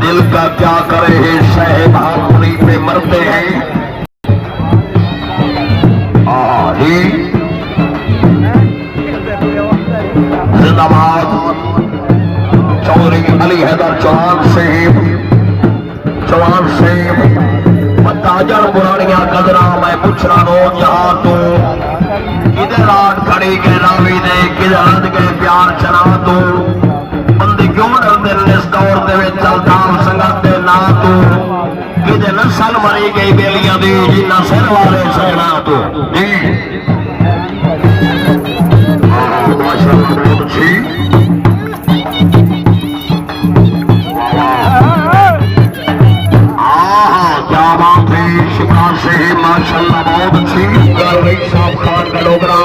दिल का क्या करे है शह बहादुरी पे मरते हैं। जिंदाबाद चौधरी अली हैदर जवान से ताजर पुरानिया कदरा मैं पुछना लो जहां तू किधर रात खड़ी के रावी दे किधर रद के प्यार चला तू बंदे क्यों डरते इस दौर दे चलता संगत दे ना तू किधर नस्ल मरी गई बेलियां दी जिन्ना सिर वाले सहना तू जी माशाअल्लाह बहुत अच्छी माशाअल्लाह बहुत अच्छी साहब खान का डोगरा